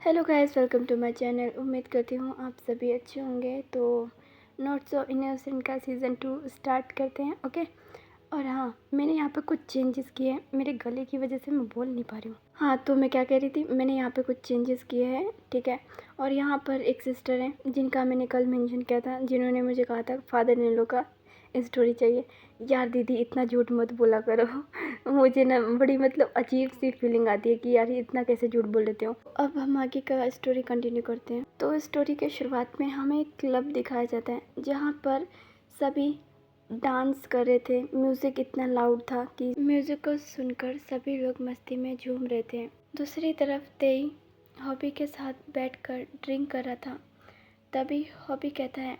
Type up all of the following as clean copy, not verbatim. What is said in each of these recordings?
Hello guys, welcome to my channel. उम्मीद करती हूँ आप सभी अच्छे होंगे। तो नॉट सो इनोसेंट का सीज़न 2 स्टार्ट करते हैं। ओके। और हाँ, मैंने यहाँ पे कुछ चेंजेस किए हैं। मेरे गले की वजह से मैं बोल नहीं पा रही हूँ। हाँ, तो मैं क्या कह रही थी, मैंने यहाँ पे कुछ चेंजेस किए हैं, ठीक है। और यहाँ पर एक सिस्टर हैं जिनका मैंने कल मेंशन किया था, जिन्होंने मुझे कहा था फादर इन लॉ का स्टोरी चाहिए। यार दीदी, इतना झूठ मत बोला करो। मुझे ना बड़ी अजीब सी फीलिंग आती है कि यार ये इतना कैसे झूठ बोल लेते हो। अब हम आगे का स्टोरी कंटिन्यू करते हैं। तो स्टोरी के शुरुआत में हमें एक क्लब दिखाया जाता है जहाँ पर सभी डांस कर रहे थे। म्यूज़िक इतना लाउड था कि म्यूज़िक को सुनकर सभी लोग मस्ती में झूम रहे थे। दूसरी तरफ तेई हॉबी के साथ बैठकर ड्रिंक कर रहा था। तभी हॉबी कहता है,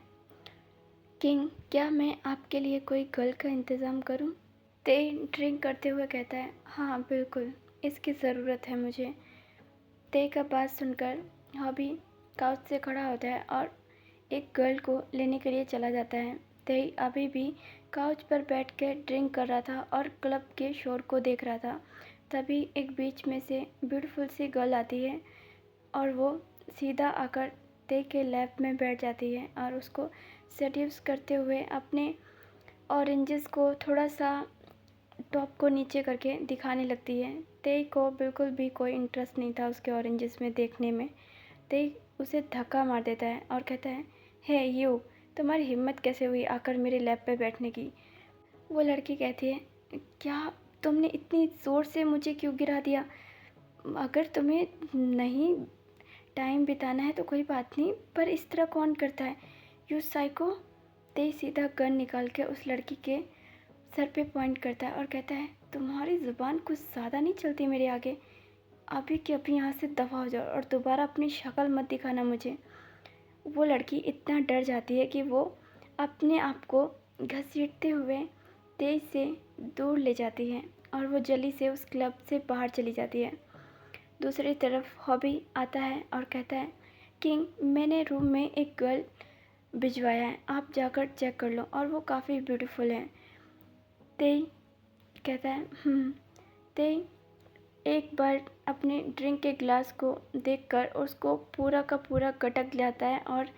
किंग, क्या मैं आपके लिए कोई गर्ल का इंतज़ाम करूं? ते ड्रिंक करते हुए कहता है, हाँ बिल्कुल, इसकी ज़रूरत है मुझे। ते का बात सुनकर हॉबी काउच से खड़ा होता है और एक गर्ल को लेने के लिए चला जाता है। ते अभी भी काउच पर बैठ के ड्रिंक कर रहा था और क्लब के शोर को देख रहा था। तभी एक बीच में से ब्यूटीफुल सी गर्ल आती है और वो सीधा आकर ते के लैप में बैठ जाती है और उसको सेड्यूस करते हुए अपने ऑरेंजेस को थोड़ा सा टॉप को नीचे करके दिखाने लगती है। तेई को बिल्कुल भी कोई इंटरेस्ट नहीं था उसके ऑरेंजेस में देखने में। तेई उसे धक्का मार देता है और कहता है, हे यू, तुम्हारी हिम्मत कैसे हुई आकर मेरे लैप पे बैठने की? वो लड़की कहती है, क्या तुमने इतनी ज़ोर से मुझे क्यों गिरा दिया? अगर तुम्हें नहीं टाइम बिताना है तो कोई बात नहीं, पर इस तरह कौन करता है? You psycho. तेई सीधा गन निकाल के उस लड़की के सर पे पॉइंट करता है और कहता है, तुम्हारी ज़ुबान कुछ ज़्यादा नहीं चलती मेरे आगे। अभी के अभी यहाँ से दफ़ा हो जाओ और दोबारा अपनी शक्ल मत दिखाना मुझे। वो लड़की इतना डर जाती है कि वो अपने आप को घसीटते हुए तेज से दूर ले जाती है और वो जल्दी से उस क्लब से बाहर चली जाती है। दूसरी तरफ हॉबी आता है और कहता है, किंग, मैंने रूम में एक गर्ल भिजवाया है, आप जाकर चेक कर लो और वो काफ़ी ब्यूटीफुल है। तेई कहता है, तेई एक बार अपने ड्रिंक के ग्लास को देखकर उसको पूरा का पूरा गटक जाता है और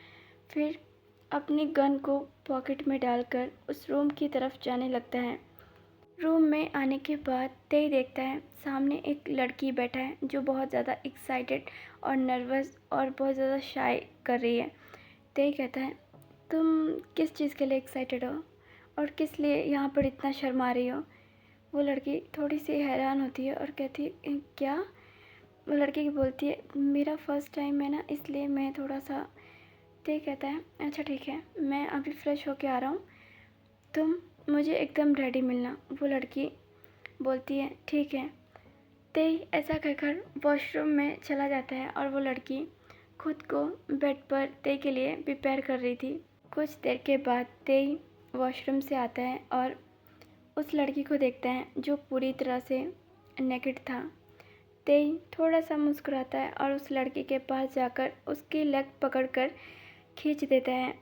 फिर अपनी गन को पॉकेट में डालकर उस रूम की तरफ जाने लगता है। रूम में आने के बाद तेई देखता है सामने एक लड़की बैठा है जो बहुत ज़्यादा एक्साइटेड और नर्वस और बहुत ज़्यादा शाय कर रही है। तेई कहता है, तुम किस चीज़ के लिए एक्साइटेड हो और किस लिए यहाँ पर इतना शर्मा रही हो? वो लड़की थोड़ी सी हैरान होती है और कहती है, क्या? वो लड़की बोलती है, मेरा फ़र्स्ट टाइम है ना, इसलिए मैं थोड़ा सा। ते कहता है, अच्छा ठीक है, मैं अभी फ़्रेश होके आ रहा हूँ, तुम मुझे एकदम रेडी मिलना। वो लड़की बोलती है, ठीक है। तेई ऐसा कहकर वॉशरूम में चला जाता है और वो लड़की खुद को बेड पर तेई के लिए प्रिपेयर कर रही थी। कुछ देर के बाद तेई वॉशरूम से आता है और उस लड़की को देखता है जो पूरी तरह से नेकेड था। तेई थोड़ा सा मुस्कुराता है और उस लड़की के पास जाकर उसकी लेग पकड़कर खींच देता है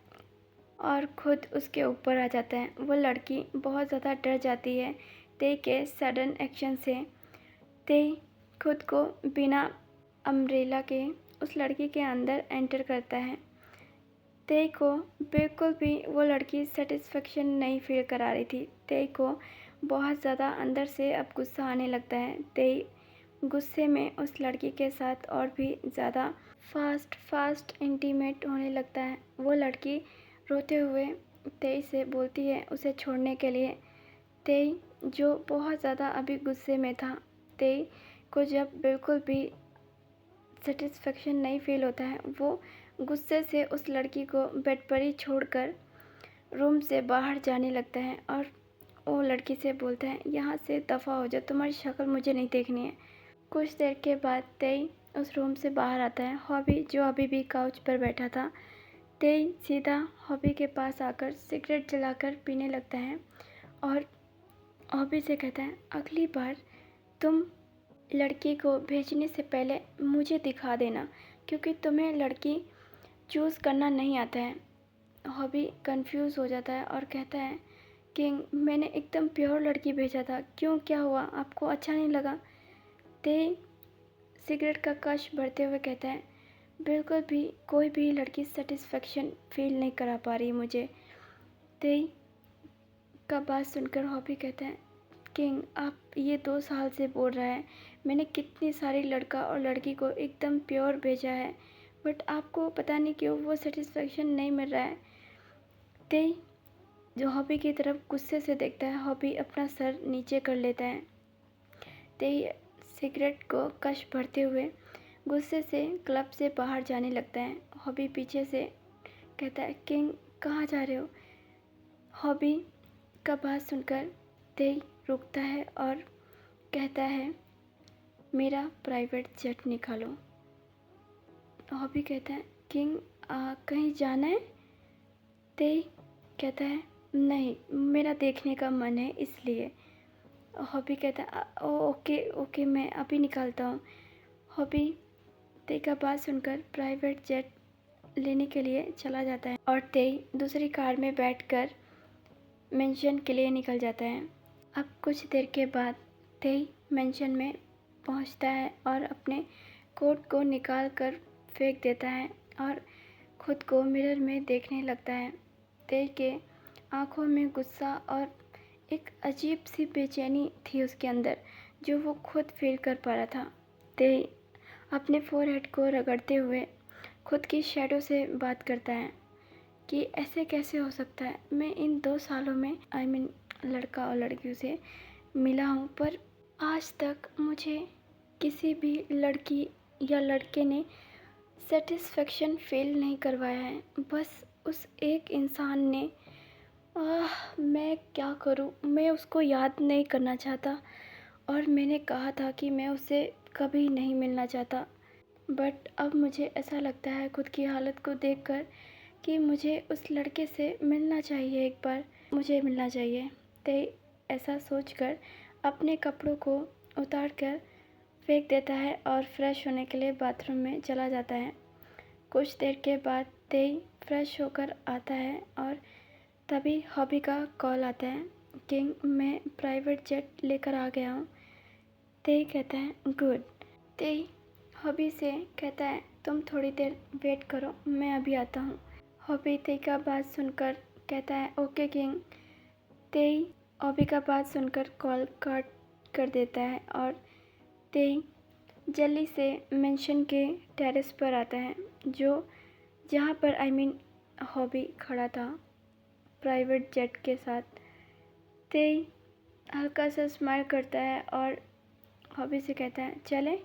और खुद उसके ऊपर आ जाता है। वो लड़की बहुत ज़्यादा डर जाती है तेई के सडन एक्शन से। तेई खुद को बिना अम्ब्रेला के उस लड़की के अंदर एंटर करता है। तेई को बिल्कुल भी वो लड़की सेटिस्फेक्शन नहीं फील करा रही थी। तेई को बहुत ज़्यादा अंदर से अब गुस्सा आने लगता है। तेई गुस्से में उस लड़की के साथ और भी ज़्यादा फास्ट इंटीमेट होने लगता है। वो लड़की रोते हुए तेई से बोलती है उसे छोड़ने के लिए। तेई जो बहुत ज़्यादा अभी गुस्से में था, तेई को जब बिल्कुल भी सेटिस्फेक्शन नहीं फील होता है, वो गुस्से से उस लड़की को बेड पर ही छोड़कर रूम से बाहर जाने लगता है और वो लड़की से बोलता है, यहाँ से दफ़ा हो जा, तुम्हारी शक्ल मुझे नहीं देखनी है। कुछ देर के बाद तेई उस रूम से बाहर आता है। हॉबी जो अभी भी काउच पर बैठा था, तेई सीधा हॉबी के पास आकर सिगरेट जलाकर पीने लगता है और हॉबी से कहता है, अगली बार तुम लड़की को भेजने से पहले मुझे दिखा देना, क्योंकि तुम्हें लड़की चूज़ करना नहीं आता है। हॉबी कंफ्यूज हो जाता है और कहता है, किंग, मैंने एकदम प्योर लड़की भेजा था, क्यों, क्या हुआ, आपको अच्छा नहीं लगा? ते सिगरेट का कश भरते हुए कहता है, बिल्कुल भी कोई भी लड़की सेटिस्फेक्शन फील नहीं करा पा रही मुझे। तेई का बात सुनकर हॉबी कहता है, किंग आप ये 2 साल से बोल रहा है, मैंने कितनी सारी लड़का और लड़की को एकदम प्योर भेजा है, बट आपको पता नहीं क्यों वो सेटिस्फेक्शन नहीं मिल रहा है। तेई जो हॉबी की तरफ गुस्से से देखता है, हॉबी अपना सर नीचे कर लेता है। तेई सिगरेट को कश भरते हुए गुस्से से क्लब से बाहर जाने लगता है। हॉबी पीछे से कहता है, किंग कहाँ जा रहे हो? हॉबी का बात सुनकर तेई रुकता है और कहता है, मेरा प्राइवेट जेट निकालो। हॉबी कहता है, किंग कहीं जाना है? तेई कहता है, नहीं मेरा देखने का मन है इसलिए। हॉबी कहता है, ओके ओके मैं अभी निकालता हूँ। हॉबी तेई का बात सुनकर प्राइवेट जेट लेने के लिए चला जाता है और तेई दूसरी कार में बैठकर मेंशन के लिए निकल जाता है। अब कुछ देर के बाद तेई मेंशन में पहुंचता है और अपने कोट को निकाल कर फेंक देता है और खुद को मिरर में देखने लगता है। तेई के आंखों में गुस्सा और एक अजीब सी बेचैनी थी उसके अंदर, जो वो खुद फील कर पा रहा था। तेई अपने फोरहेड को रगड़ते हुए खुद की शैडो से बात करता है कि ऐसे कैसे हो सकता है, मैं इन 2 सालों में लड़का और लड़कियों से मिला हूँ, पर आज तक मुझे किसी भी लड़की या लड़के ने सेटिस्फेक्शन फील नहीं करवाया है। बस उस एक इंसान ने, मैं क्या करूँ, मैं उसको याद नहीं करना चाहता और मैंने कहा था कि मैं उससे कभी नहीं मिलना चाहता, बट अब मुझे ऐसा लगता है खुद की हालत को देखकर कि मुझे उस लड़के से मिलना चाहिए, एक बार मुझे मिलना चाहिए। ते ऐसा सोचकर अपने कपड़ों को उतार कर फेंक देता है और फ्रेश होने के लिए बाथरूम में चला जाता है। कुछ देर के बाद तेई फ्रेश होकर आता है और तभी हॉबी का कॉल आता है, किंग मैं प्राइवेट जेट लेकर आ गया हूँ। तेई कहता है, गुड। तेई हॉबी से कहता है, तुम थोड़ी देर वेट करो, मैं अभी आता हूँ। हॉबी तेई का बात सुनकर कहता है, ओके किंग। तेई हॉबी का बात सुनकर कॉल कट कर देता है और तेई जल्दी से मेंशन के टेरेस पर आता है, जो जहाँ पर हॉबी खड़ा था प्राइवेट जेट के साथ। तेई हल्का सा स्माइल करता है और हॉबी से कहता है, चले?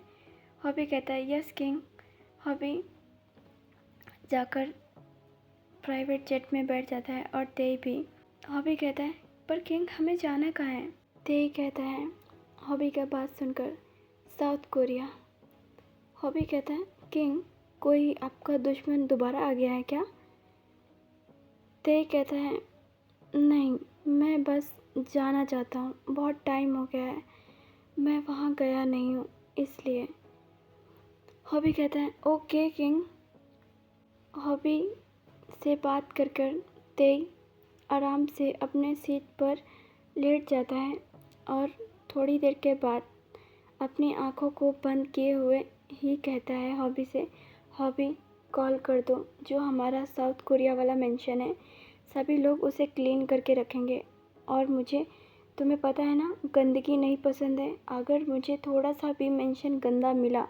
हॉबी कहता है, यस किंग। हॉबी जाकर प्राइवेट जेट में बैठ जाता है और तेई भी। हॉबी कहता है, पर किंग हमें जाना कहाँ है? तेई कहता है, हॉबी का बात सुनकर, साउथ कोरिया। हॉबी कहता है, किंग कोई आपका दुश्मन दोबारा आ गया है क्या? तेई कहता है, नहीं मैं बस जाना चाहता हूँ, बहुत टाइम हो गया है, मैं वहाँ गया नहीं हूँ इसलिए। हॉबी कहता है, ओके किंग। हॉबी से बात कर कर तेई आराम से अपने सीट पर लेट जाता है और थोड़ी देर के बाद अपनी आंखों को बंद किए हुए ही कहता है हॉबी से, हॉबी कॉल कर दो, जो हमारा साउथ कोरिया वाला मेंशन है सभी लोग उसे क्लीन करके रखेंगे और मुझे, तुम्हें पता है ना, गंदगी नहीं पसंद है। अगर मुझे थोड़ा सा भी मेंशन गंदा मिला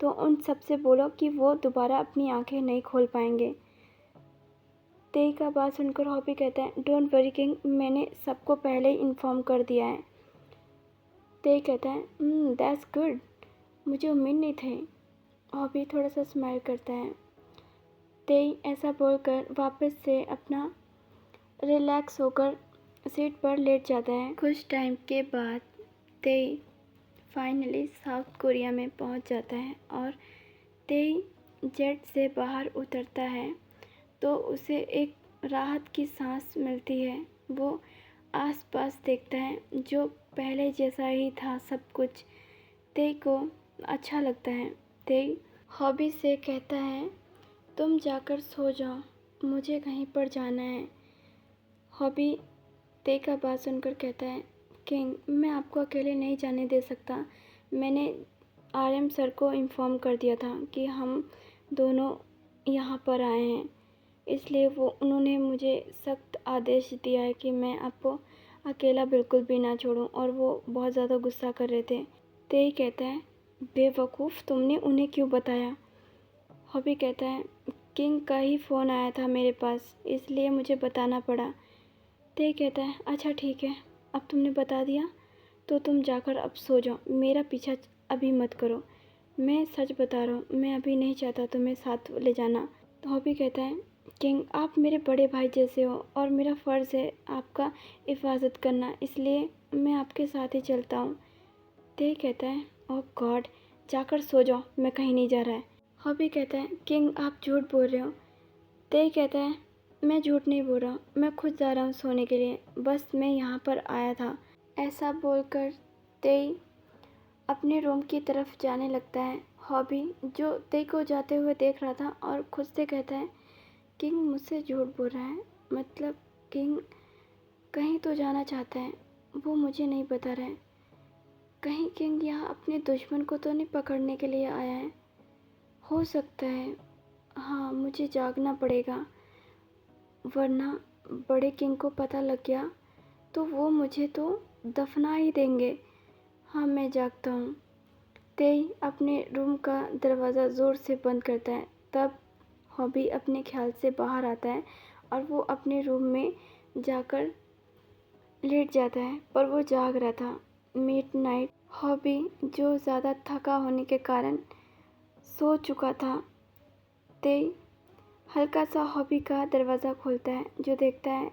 तो उन सब से बोलो कि वो दोबारा अपनी आंखें नहीं खोल पाएंगे। तेई का बात सुनकर हॉबी कहता है, डोंट वरी किंग, मैंने सबको पहले ही इन्फॉर्म कर दिया है। तेई कहता है, दैट्स गुड, मुझे उम्मीद नहीं थी। हॉबी थोड़ा सा स्माइल करता है। तेई ऐसा बोलकर वापस से अपना रिलैक्स होकर सीट पर लेट जाता है। कुछ टाइम के बाद तेई फाइनली साउथ कोरिया में पहुंच जाता है और तेई जेट से बाहर उतरता है तो उसे एक राहत की सांस मिलती है। वो आसपास देखता है, जो पहले जैसा ही था सब कुछ। तेई को अच्छा लगता है। तेई हॉबी से कहता है, तुम जाकर सो जाओ, मुझे कहीं पर जाना है। हॉबी तेई का बात सुनकर कहता है, किंग मैं आपको अकेले नहीं जाने दे सकता, मैंने आरएम सर को इन्फॉर्म कर दिया था कि हम दोनों यहाँ पर आए हैं, इसलिए उन्होंने मुझे सख्त आदेश दिया है कि मैं आपको अकेला बिल्कुल भी ना छोड़ूं। और वो बहुत ज़्यादा गुस्सा कर रहे थे। तेई कहता है, बेवकूफ़, तुमने उन्हें क्यों बताया? हॉबी कहता है, किंग का ही फ़ोन आया था मेरे पास, इसलिए मुझे बताना पड़ा। तेई कहता है, अच्छा ठीक है, अब तुमने बता दिया तो तुम जाकर अब सो जाओ, मेरा पीछा अभी मत करो। मैं सच बता रहा हूँ, मैं अभी नहीं चाहता तुम्हें साथ ले जाना। तो हॉबी कहता है, किंग आप मेरे बड़े भाई जैसे हो और मेरा फ़र्ज़ है आपका हिफाजत करना, इसलिए मैं आपके साथ ही चलता हूँ। तेई कहता है, ओह गॉड, जाकर सो जाओ, मैं कहीं नहीं जा रहा है। हॉबी कहता है, किंग आप झूठ बोल रहे हो। तेई कहता है, मैं झूठ नहीं बोल रहा, मैं खुद जा रहा हूँ सोने के लिए, बस मैं यहाँ पर आया था। ऐसा बोलकर तेई अपने रूम की तरफ जाने लगता है। हॉबी, जो तेई को जाते हुए देख रहा था और खुद से कहता है, किंग मुझसे झूठ बोल रहा है, मतलब किंग कहीं तो जाना चाहता है, वो मुझे नहीं बता रहा है। कहीं किंग यहाँ अपने दुश्मन को तो नहीं पकड़ने के लिए आया है? हो सकता है। हाँ, मुझे जागना पड़ेगा, वरना बड़े किंग को पता लग गया तो वो मुझे तो दफना ही देंगे। हाँ, मैं जागता हूँ। तेई अपने रूम का दरवाज़ा ज़ोर से बंद करता है। तब हॉबी अपने ख्याल से बाहर आता है और वो अपने रूम में जाकर लेट जाता है, पर वो जाग रहा था। मिडनाइट। हॉबी, जो ज़्यादा थका होने के कारण सो चुका था, तेई हल्का सा हॉबी का दरवाज़ा खोलता है, जो देखता है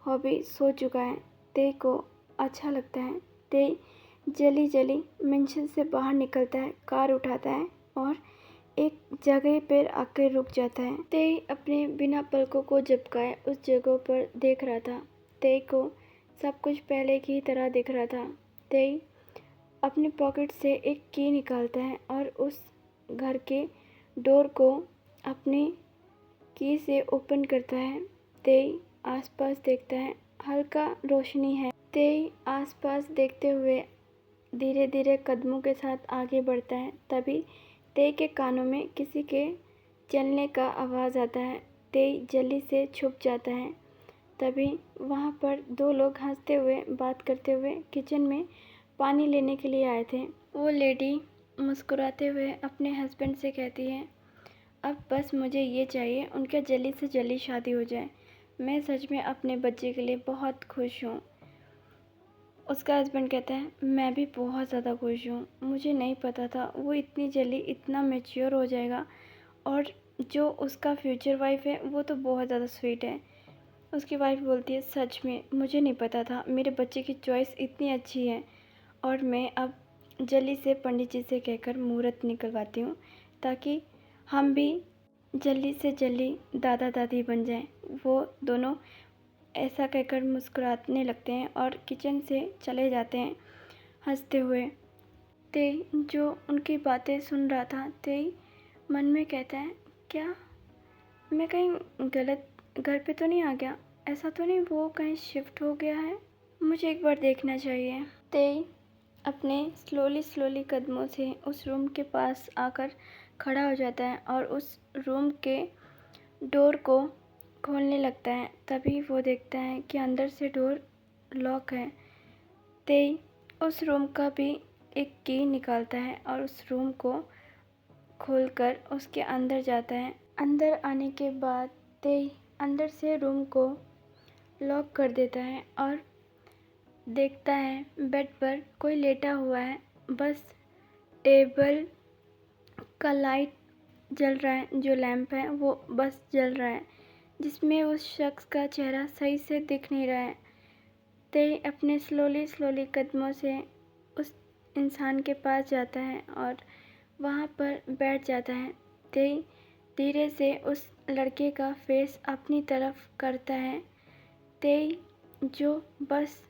हॉबी सो चुका है। तेई को अच्छा लगता है। तेई जल्दी जल्दी मेंशन से बाहर निकलता है, कार उठाता है और एक जगह पर आकर रुक जाता है। तेई अपने बिना पलकों को झपकाए उस जगह पर देख रहा था। तेई को सब कुछ पहले की तरह दिख रहा था। तेई अपने पॉकेट से एक की निकालता है और उस घर के डोर को अपनी की से ओपन करता है। तेई आसपास देखता है, हल्का रोशनी है। तेई आसपास देखते हुए धीरे धीरे कदमों के साथ आगे बढ़ता है। तभी तेई के कानों में किसी के चलने का आवाज़ आता है। तेई जल्दी से छुप जाता है। तभी वहाँ पर दो लोग हंसते हुए बात करते हुए किचन में पानी लेने के लिए आए थे। वो लेडी मुस्कुराते हुए अपने हस्बैंड से कहती है, अब बस मुझे ये चाहिए, उनका जल्दी से जल्दी शादी हो जाए। मैं सच में अपने बच्चे के लिए बहुत खुश हूँ। उसका हस्बैंड कहता है, मैं भी बहुत ज़्यादा खुश हूँ, मुझे नहीं पता था वो इतनी जल्दी इतना मैच्योर हो जाएगा, और जो उसका फ्यूचर वाइफ है वो तो बहुत ज़्यादा स्वीट है। उसकी वाइफ बोलती है, सच में मुझे नहीं पता था, मेरे बच्चे की चॉइस इतनी अच्छी है, और मैं अब जल्दी से पंडित जी से कहकर मुहूर्त निकलवाती हूँ, ताकि हम भी जल्दी से जल्दी दादा दादी बन जाएं। वो दोनों ऐसा कहकर मुस्कुराने लगते हैं और किचन से चले जाते हैं हंसते हुए। तेई, जो उनकी बातें सुन रहा था, तेई मन में कहता है, क्या मैं कहीं गलत घर पे तो नहीं आ गया? ऐसा तो नहीं वो कहीं शिफ्ट हो गया है? मुझे एक बार देखना चाहिए। तेई अपने स्लोली कदमों से उस रूम के पास आकर खड़ा हो जाता है और उस रूम के डोर को खोलने लगता है। तभी वो देखता है कि अंदर से डोर लॉक है। तेई उस रूम का भी एक की निकालता है और उस रूम को खोलकर उसके अंदर जाता है। अंदर आने के बाद तेई अंदर से रूम को लॉक कर देता है और देखता है बेड पर कोई लेटा हुआ है, बस टेबल का लाइट जल रहा है, जो लैंप है वो बस जल रहा है, जिसमें उस शख्स का चेहरा सही से दिख नहीं रहा है। तेई अपने स्लोली कदमों से उस इंसान के पास जाता है और वहाँ पर बैठ जाता है। तेई धीरे से उस लड़के का फेस अपनी तरफ करता है। तेई जो बस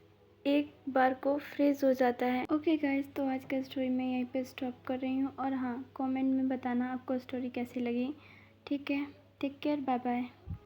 एक बार को फ्रीज हो जाता है। ओके गाइस, तो आज का स्टोरी मैं यहीं पे स्टॉप कर रही हूँ, और हाँ, कमेंट में बताना आपको स्टोरी कैसी लगी। ठीक है, टेक केयर, बाय बाय।